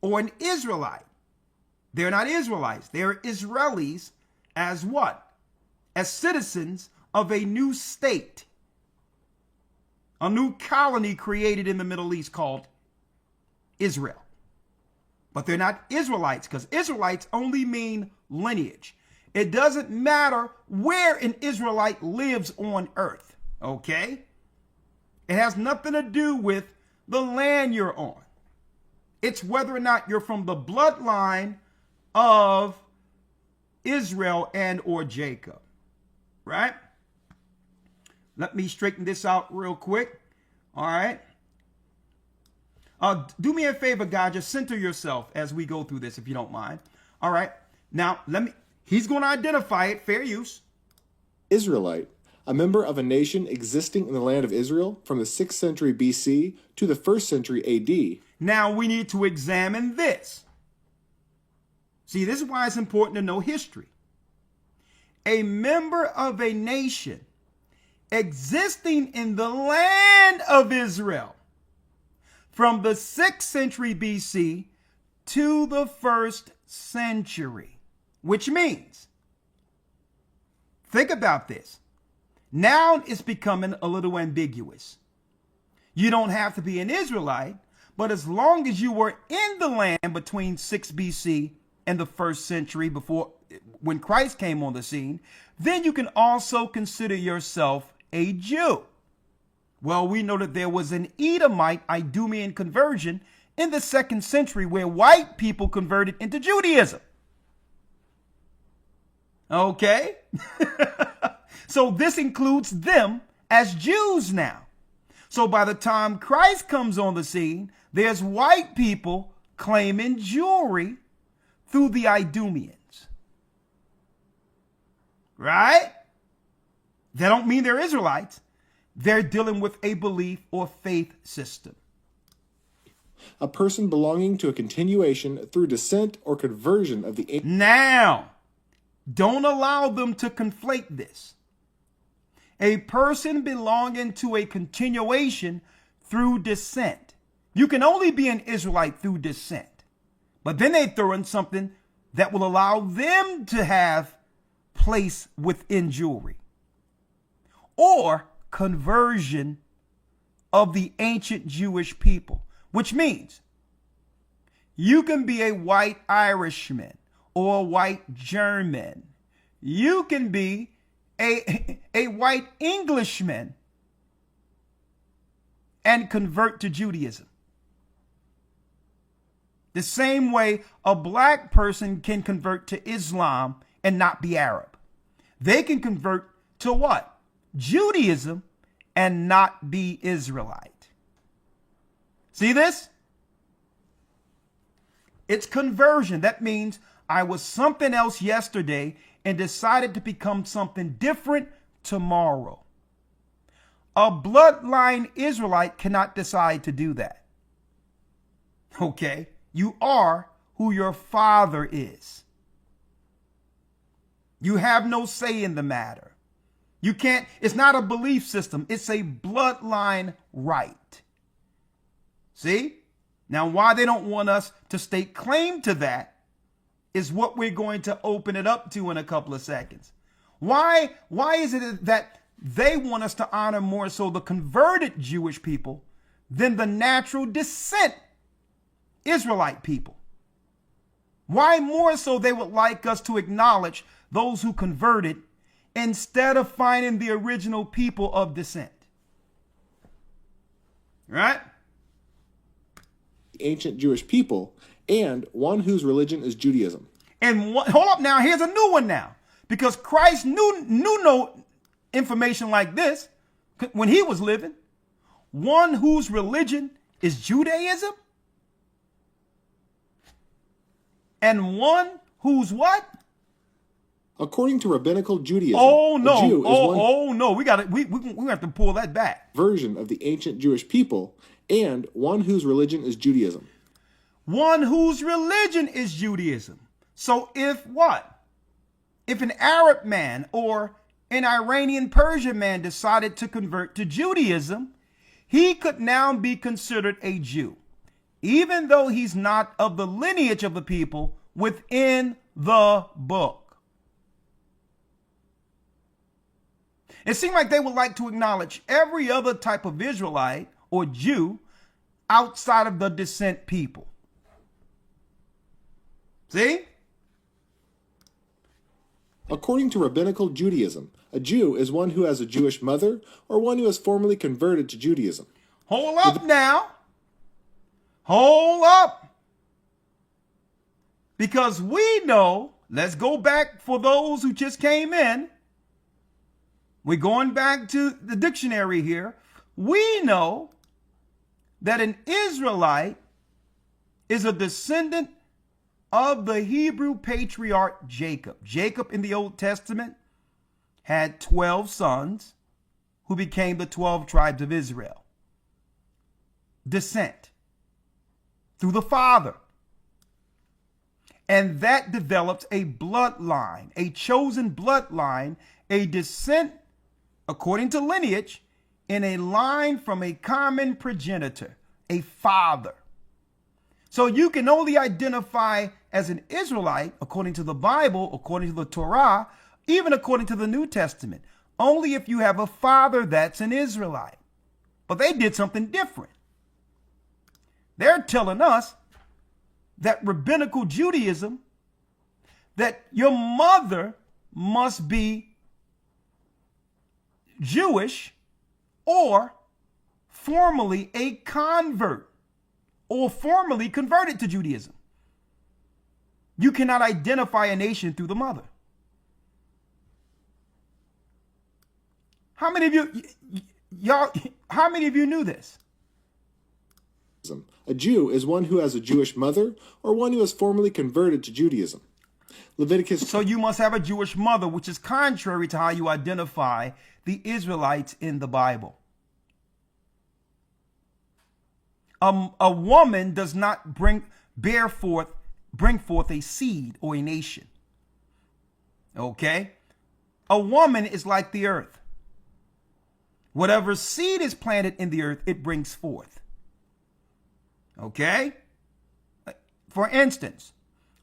or an Israelite. They're not Israelites. They're Israelis as what? As citizens of a new state, a new colony created in the Middle East called Israel. But they're not Israelites, because Israelites only mean lineage. It doesn't matter where an Israelite lives on earth, okay? It has nothing to do with the land you're on. It's whether or not you're from the bloodline of Israel and or Jacob, right? Let me straighten this out real quick. All right. Do me a favor, guys. Just center yourself as we go through this, if you don't mind. All right. Now, he's going to identify it. Fair use. Israelite, a member of a nation existing in the land of Israel from the 6th century BC to the 1st century AD. Now, we need to examine this. See, this is why it's important to know history. A member of a nation existing in the land of Israel from the 6th century BC to the 1st century, which means, think about this. Now it's becoming a little ambiguous. You don't have to be an Israelite, but as long as you were in the land between 6 BC and the 1st century, before when Christ came on the scene, then you can also consider yourself a Jew. Well, we know that there was an Edomite Idumean conversion in the 2nd century where white people converted into Judaism. Okay? So this includes them as Jews now. So by the time Christ comes on the scene, there's white people claiming Jewry through the Idumeans. Right? They don't mean they're Israelites. They're dealing with a belief or faith system. A person belonging to a continuation through descent or conversion of the... Now, don't allow them to conflate this. A person belonging to a continuation through descent. You can only be an Israelite through descent. But then they throw in something that will allow them to have place within Jewry. Or conversion of the ancient Jewish people, which means you can be a white Irishman or a white German. You can be a white Englishman and convert to Judaism. The same way a black person can convert to Islam and not be Arab. They can convert to what? Judaism and not be Israelite. See this? It's conversion. That means I was something else yesterday and decided to become something different tomorrow. A bloodline Israelite cannot decide to do that. Okay? You are who your father is. You have no say in the matter. You can't, it's not a belief system. It's a bloodline right. See? Now, why they don't want us to stake claim to that is what we're going to open it up to in a couple of seconds. Why is it that they want us to honor more so the converted Jewish people than the natural descent Israelite people? Why more so they would like us to acknowledge those who converted instead of finding the original people of descent? Right? Ancient Jewish people, and one whose religion is Judaism. And hold up now, here's a new one now. Because Christ knew no information like this when he was living. One whose religion is Judaism. And one whose what? According to rabbinical Judaism, oh no, a Jew is oh no, we have to pull that back. Version of the ancient Jewish people, and one whose religion is Judaism. One whose religion is Judaism. So if what? If an Arab man or an Iranian Persian man decided to convert to Judaism, he could now be considered a Jew. even though he's not of the lineage of the people within the book. It seemed like they would like to acknowledge every other type of Israelite or Jew outside of the descent people. See? According to rabbinical Judaism, a Jew is one who has a Jewish mother or one who has formally converted to Judaism. Hold up now. Hold up. Because we know, let's go back for those who just came in. We're going back to the dictionary here. We know that an Israelite is a descendant of the Hebrew patriarch Jacob. Jacob in the Old Testament had 12 sons who became the 12 tribes of Israel. Descent through the father. And that develops a bloodline, a chosen bloodline, a descent, according to lineage, in a line from a common progenitor, a father. So you can only identify as an Israelite, according to the Bible, according to the Torah, even according to the New Testament, only if you have a father that's an Israelite. But they did something different. They're telling us that rabbinical Judaism, that your mother must be Jewish or formerly a convert or formerly converted to Judaism. You cannot identify a nation through the mother. How many of you knew this? A Jew is one who has a Jewish mother or one who has formally converted to Judaism. Leviticus. So you must have a Jewish mother, which is contrary to how you identify the Israelites in the Bible. A woman does not bring forth a seed or a nation. Okay? A woman is like the earth. Whatever seed is planted in the earth, it brings forth. Okay? For instance,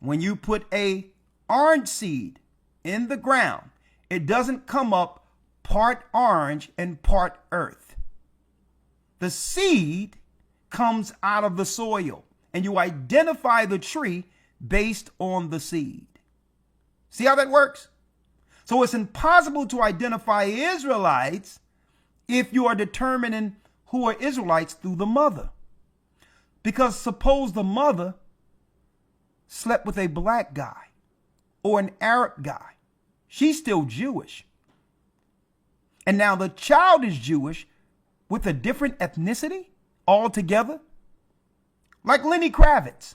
when you put a orange seed in the ground, it doesn't come up part orange and part earth. The seed comes out of the soil, and you identify the tree based on the seed. See how that works? So it's impossible to identify Israelites if you are determining who are Israelites through the mother. Because suppose the mother slept with a black guy or an Arab guy. She's still Jewish. And now the child is Jewish with a different ethnicity altogether. Like Lenny Kravitz.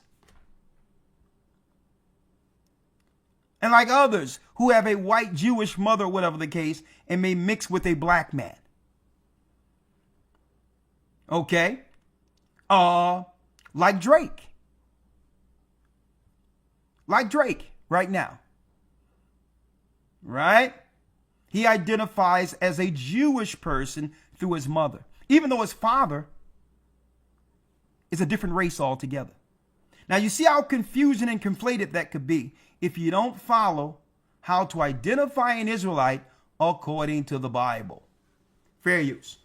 And like others who have a white Jewish mother, whatever the case, and may mix with a black man. Okay? Like Drake. Like Drake right now. Right? He identifies as a Jewish person through his mother, even though his father is a different race altogether. Now you see how confusing and conflated that could be if you don't follow how to identify an Israelite according to the Bible. Fair use.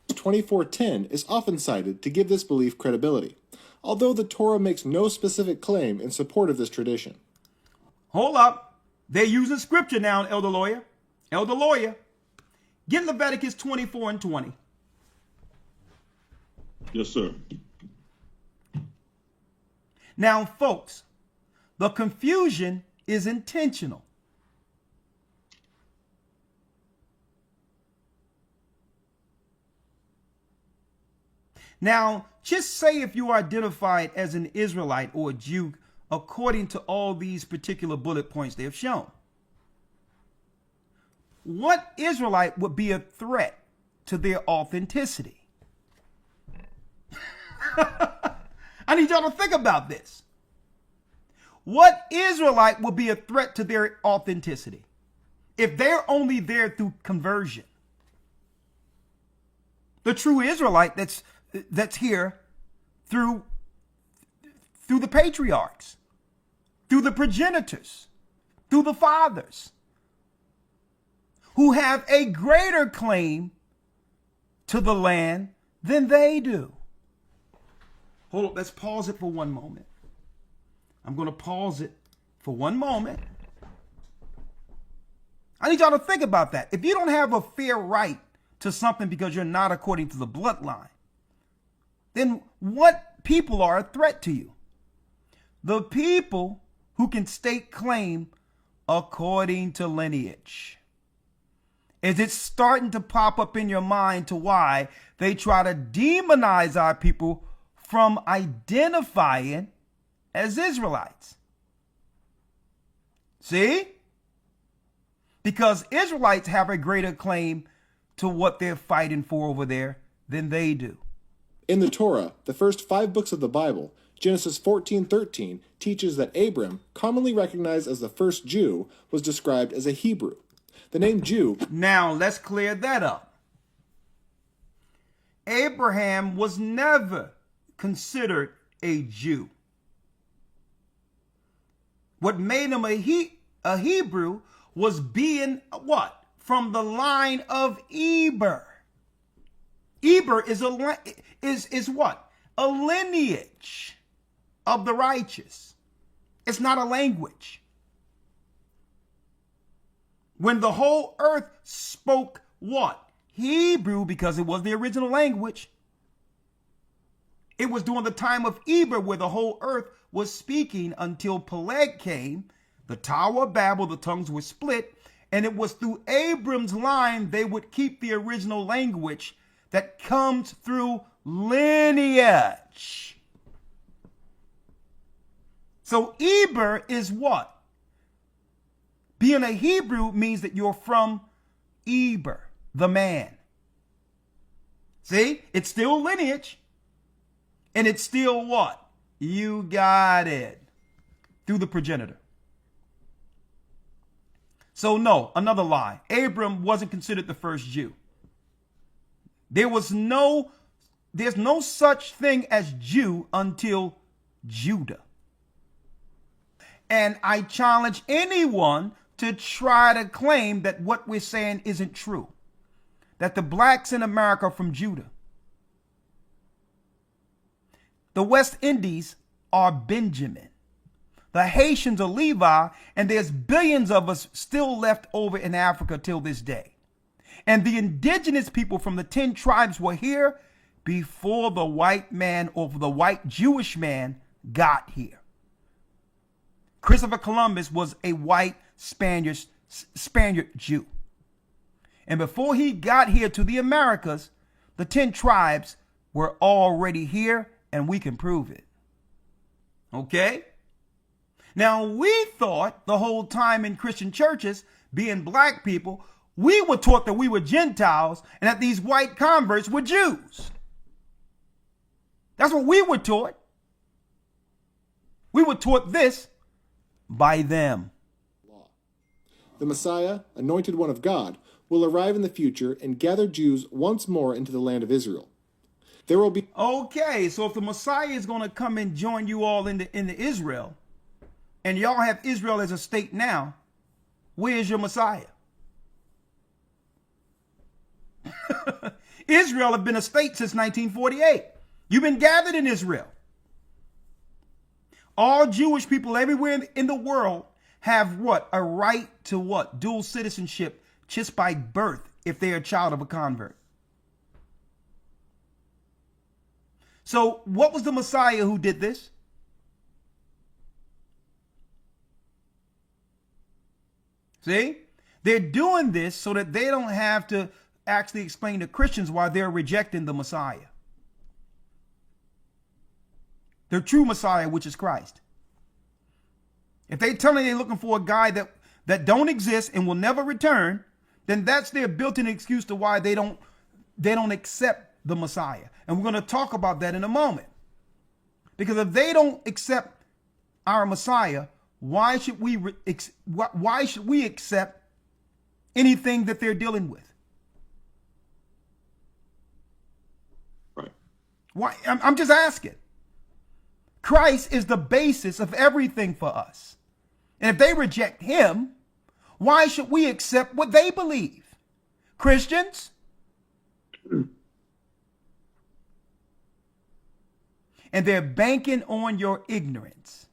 24:10 is often cited to give this belief credibility, although the Torah makes no specific claim in support of this tradition. Hold up. They're using scripture now, Elder Lawyer. Elder Lawyer. Get Leviticus 24:20. Yes, sir. Now, folks, the confusion is intentional. Now, just say if you are identified as an Israelite or a Jew according to all these particular bullet points they have shown. What Israelite would be a threat to their authenticity? I need y'all to think about this. What Israelite would be a threat to their authenticity if they're only there through conversion? The true Israelite that's here through the patriarchs, through the progenitors, through the fathers, who have a greater claim to the land than they do. Hold up, let's pause it for one moment. I'm going to pause it for one moment. I need y'all to think about that. If you don't have a fair right to something because you're not according to the bloodline, then what people are a threat to you? The people who can stake claim according to lineage. Is it starting to pop up in your mind to why they try to demonize our people from identifying as Israelites? See? Because Israelites have a greater claim to what they're fighting for over there than they do. In the Torah, the first 5 books of the Bible, Genesis 14:13 teaches that Abram, commonly recognized as the first Jew, was described as a Hebrew. The name Jew... Now, let's clear that up. Abraham was never considered a Jew. What made him a Hebrew was being what? From the line of Eber. Eber is what? A lineage of the righteous. It's not a language. When the whole earth spoke what? Hebrew, because it was the original language. It was during the time of Eber where the whole earth was speaking until Peleg came, the Tower of Babel, the tongues were split, and it was through Abram's line they would keep the original language that comes through lineage. So Eber is what? Being a Hebrew means that you're from Eber, the man. See? It's still lineage. And it's still what? You got it. Through the progenitor. So no, another lie. Abram wasn't considered the first Jew. There's no such thing as Jew until Judah. And I challenge anyone to try to claim that what we're saying isn't true. That the blacks in America are from Judah. The West Indies are Benjamin. The Haitians are Levi, and there's billions of us still left over in Africa till this day. And the indigenous people from the 10 tribes were here before the white man or the white Jewish man got here. Christopher Columbus was a white Spaniard Jew. And before he got here to the Americas, the 10 tribes were already here, and we can prove it. Okay? Now, we thought the whole time in Christian churches, being black people, we were taught that we were Gentiles and that these white converts were Jews. That's what we were taught. We were taught this by them. The Messiah, anointed one of God, will arrive in the future and gather Jews once more into the land of Israel. There will be... Okay, so if the Messiah is going to come and join you all into Israel, and y'all have Israel as a state now, where is your Messiah? Israel have been a state since 1948. You've been gathered in Israel. All Jewish people everywhere in the world have what? A right to what? Dual citizenship just by birth if they're a child of a convert. So what was the Messiah who did this? See? They're doing this so that they don't have to actually explain to Christians why they're rejecting the Messiah. The true Messiah, which is Christ. If they tell me they're looking for a guy that don't exist and will never return, then that's their built-in excuse to why they don't accept the Messiah. And we're going to talk about that in a moment. Because if they don't accept our Messiah, why should we accept anything that they're dealing with? Right. Why? I'm just asking. Christ is the basis of everything for us. And if they reject him, why should we accept what they believe? Christians? And they're banking on your ignorance.